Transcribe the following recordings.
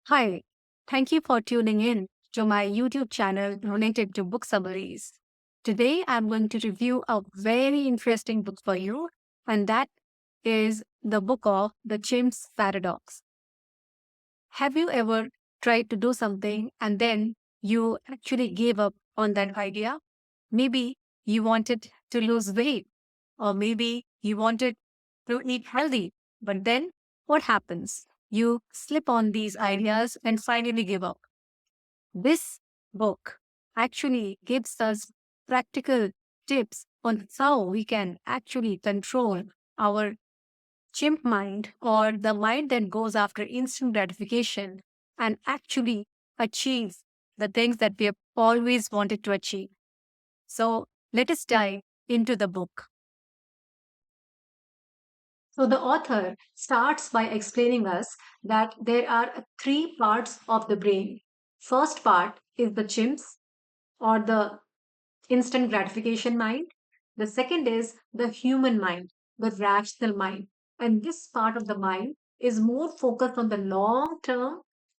Hi, thank you for tuning in to my YouTube channel related to book summaries. Today, I'm going to review a very interesting book for you, and that is the book of The Chimp's Paradox. Have you ever tried to do something and then you actually gave up on that idea? Maybe you wanted to lose weight, or maybe you wanted to eat healthy, but then what happens? You slip on these ideas and finally give up. This book actually gives us practical tips on how we can actually control our chimp mind or the mind that goes after instant gratification and actually achieve the things that we have always wanted to achieve. So let us dive into the book. So the author starts by explaining us that there are three parts of the brain. First part is the chimps or the instant gratification mind. The second is the human mind, the rational mind. And this part of the mind is more focused on the long term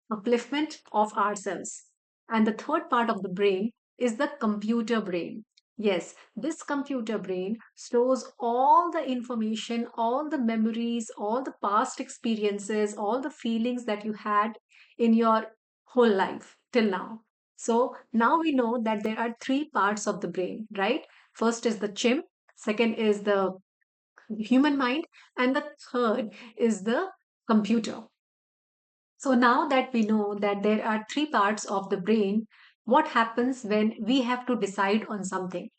upliftment of ourselves. And the third part of the brain is the computer brain. Yes, this computer brain stores all the information, all the memories, all the past experiences, all the feelings that you had in your whole life till now. So now we know that there are three parts of the brain, right? First is the chimp, second is the human mind, and the third is the computer. So now that we know that there are three parts of the brain, what happens when we have to decide on something?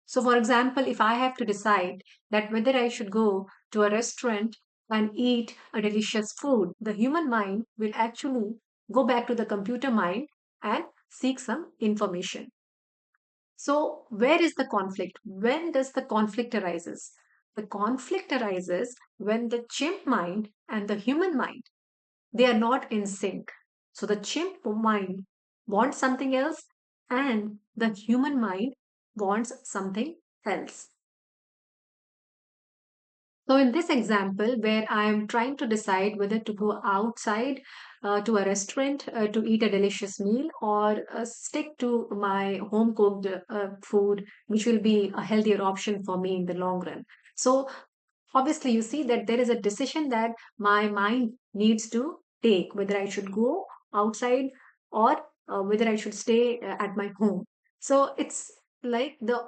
So, for example, if I have to decide that whether I should go to a restaurant and eat a delicious food, the human mind will actually go back to the computer mind and seek some information. So, where is the conflict? When does the conflict arises? The conflict arises when the chimp mind and the human mind, they are not in sync. So the chimp mind wants something else and the human mind wants something else. So, in this example, where I am trying to decide whether to go outside to a restaurant to eat a delicious meal or stick to my home cooked food, which will be a healthier option for me in the long run. So, obviously, you see that there is a decision that my mind needs to take whether I should go outside or whether I should stay at my home. So, it's like the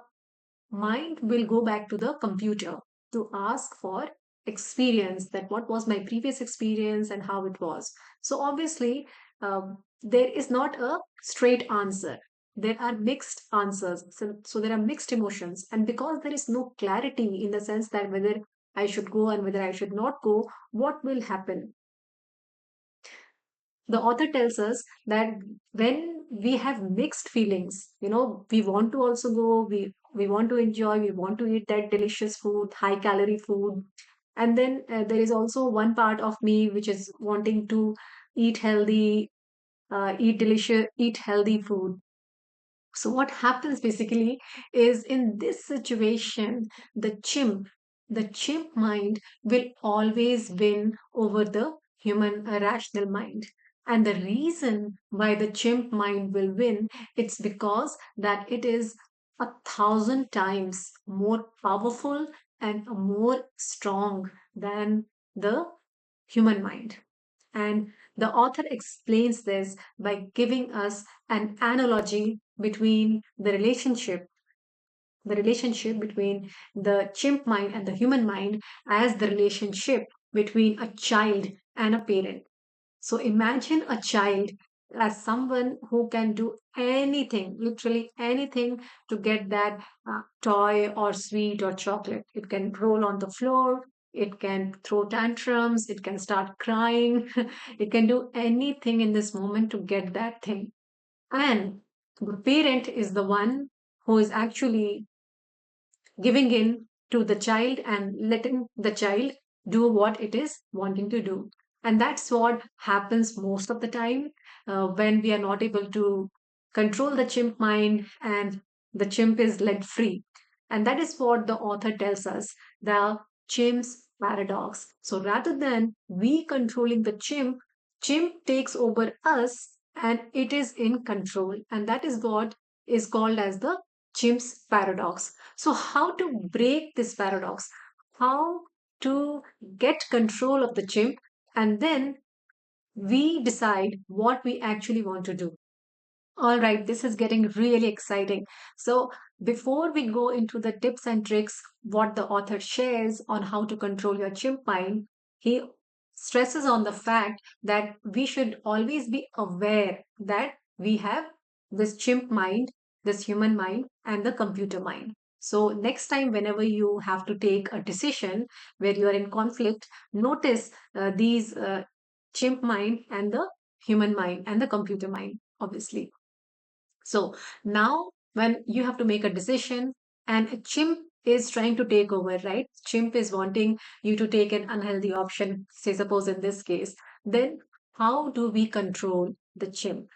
mind will go back to the computer to ask for experience, that what was my previous experience and how it was. So obviously, there is not a straight answer. There are mixed answers, so there are mixed emotions, and because there is no clarity in the sense that whether I should go and whether I should not go, what will happen? The author tells us that when we have mixed feelings, we want to also go, we want to enjoy, we want to eat that delicious food, high calorie food, and then there is also one part of me which is wanting to eat healthy, eat delicious, eat healthy food. So what happens basically is, in this situation, the chimp mind will always win over the human rational mind. And the reason why the chimp mind will win, it's because that it is 1,000 times more powerful and more strong than the human mind. And the author explains this by giving us an analogy between the relationship between the chimp mind and the human mind as the relationship between a child and a parent. So imagine a child as someone who can do anything, literally anything, to get that toy or sweet or chocolate. It can roll on the floor, it can throw tantrums, it can start crying, it can do anything in this moment to get that thing. And the parent is the one who is actually giving in to the child and letting the child do what it is wanting to do. And that's what happens most of the time when we are not able to control the chimp mind and the chimp is let free. And that is what the author tells us, the chimp's paradox. So rather than we controlling the chimp, Chimp takes over us and it is in control. And that is what is called as the chimp's paradox. So, how to break this paradox? How to get control of the chimp, and then we decide what we actually want to do. All right, this is getting really exciting. So, before we go into the tips and tricks, what the author shares on how to control your chimp mind, he stresses on the fact that we should always be aware that we have this chimp mind, this human mind, and the computer mind. So, next time, whenever you have to take a decision where you are in conflict, notice these chimp mind and the human mind and the computer mind, obviously. So now, when you have to make a decision and a chimp is trying to take over, right? Chimp is wanting you to take an unhealthy option, say, suppose in this case, then how do we control the chimp?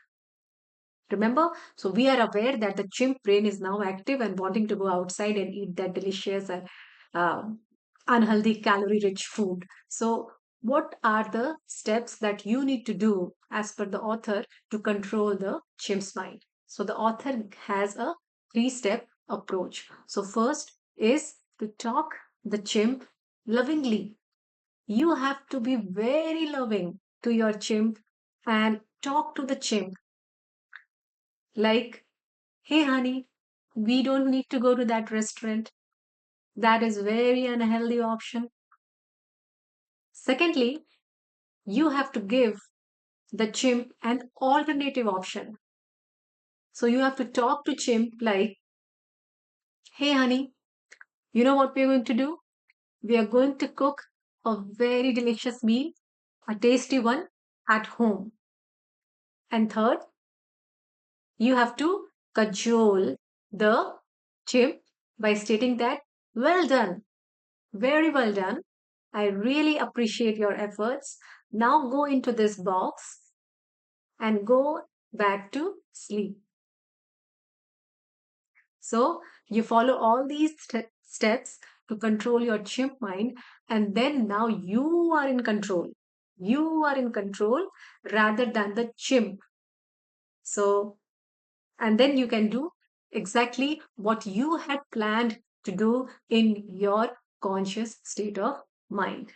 Remember? So we are aware that the chimp brain is now active and wanting to go outside and eat that delicious and unhealthy, calorie rich food. So, what are the steps that you need to do as per the author to control the chimp's mind? So, the author has a three-step approach. So, first is to talk the chimp lovingly. You have to be very loving to your chimp and talk to the chimp like, hey, honey, we don't need to go to that restaurant. That is very unhealthy option. Secondly, you have to give the chimp an alternative option. So you have to talk to chimp like, hey, honey, you know what we're going to do? We are going to cook a very delicious meal, a tasty one at home. And third, you have to cajole the chimp by stating that, well done, very well done. I really appreciate your efforts. Now go into this box and go back to sleep. So you follow all these steps to control your chimp mind, and then now you are in control. You are in control rather than the chimp. So, and then you can do exactly what you had planned to do in your conscious state of mind.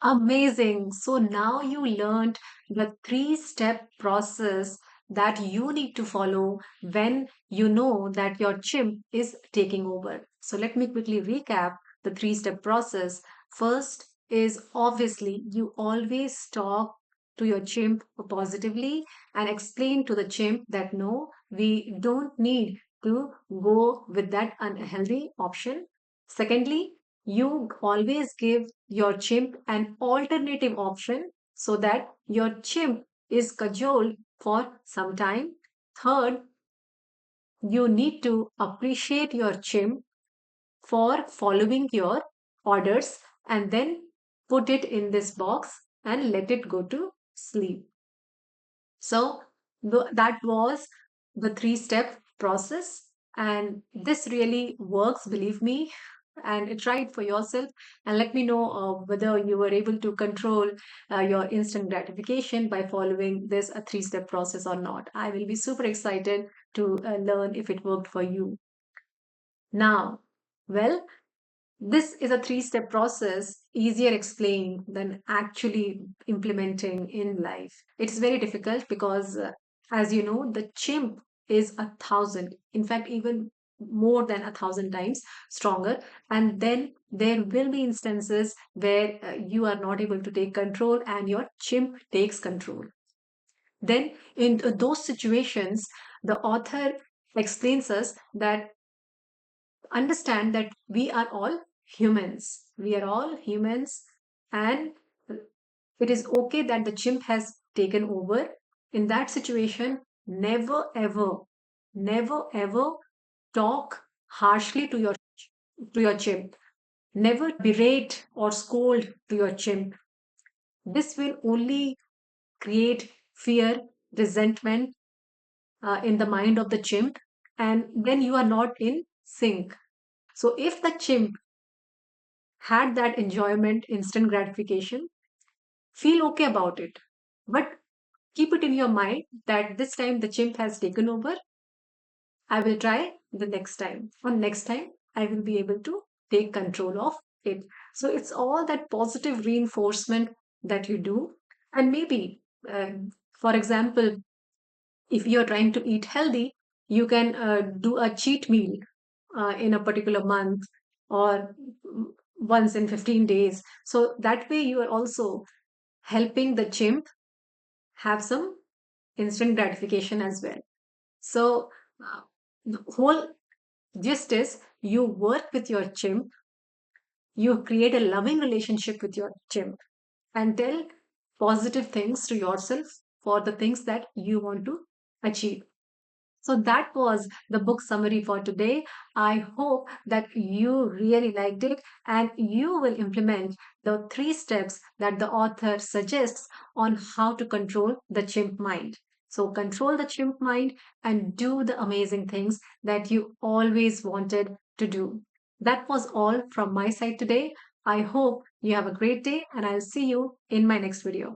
Amazing. So now you learned the three-step process that you need to follow when you know that your chimp is taking over. So let me quickly recap the three-step process. First is obviously you always talk to your chimp positively and explain to the chimp that no, we don't need to go with that unhealthy option. Secondly, you always give your chimp an alternative option so that your chimp is cajoled for some time. Third, you need to appreciate your chimp for following your orders and then put it in this box and let it go to sleep. So that was the three-step process. And this really works, believe me. And try it for yourself and let me know whether you were able to control your instant gratification by following this a three-step process or not. I will be super excited to learn if it worked for you. Now, well, this is a three-step process, easier explained than actually implementing in life. It's very difficult because, as you know, the chimp is 1,000, in fact, even more than 1,000 times stronger. And then there will be instances where you are not able to take control and your chimp takes control. Then, in those situations, the author explains us that understand that we are all humans. We are all humans, and it is okay that the chimp has taken over. In that situation, never ever talk harshly to your chimp. Never berate or scold to your chimp. This will only create fear, resentment in the mind of the chimp, and then you are not in sync. So, if the chimp had that enjoyment, instant gratification, Feel okay about it. But keep it in your mind that this time the chimp has taken over. I will try the next time. Or next time, I will be able to take control of it. So it's all that positive reinforcement that you do. And maybe, for example, if you're trying to eat healthy, you can do a cheat meal in a particular month or once in 15 days. So that way, you are also helping the chimp have some instant gratification as well. So, the whole gist is you work with your chimp, you create a loving relationship with your chimp, and tell positive things to yourself for the things that you want to achieve. So that was the book summary for today. I hope that you really liked it and you will implement the 3 steps that the author suggests on how to control the chimp mind. So control the chimp mind and do the amazing things that you always wanted to do. That was all from my side today. I hope you have a great day and I'll see you in my next video.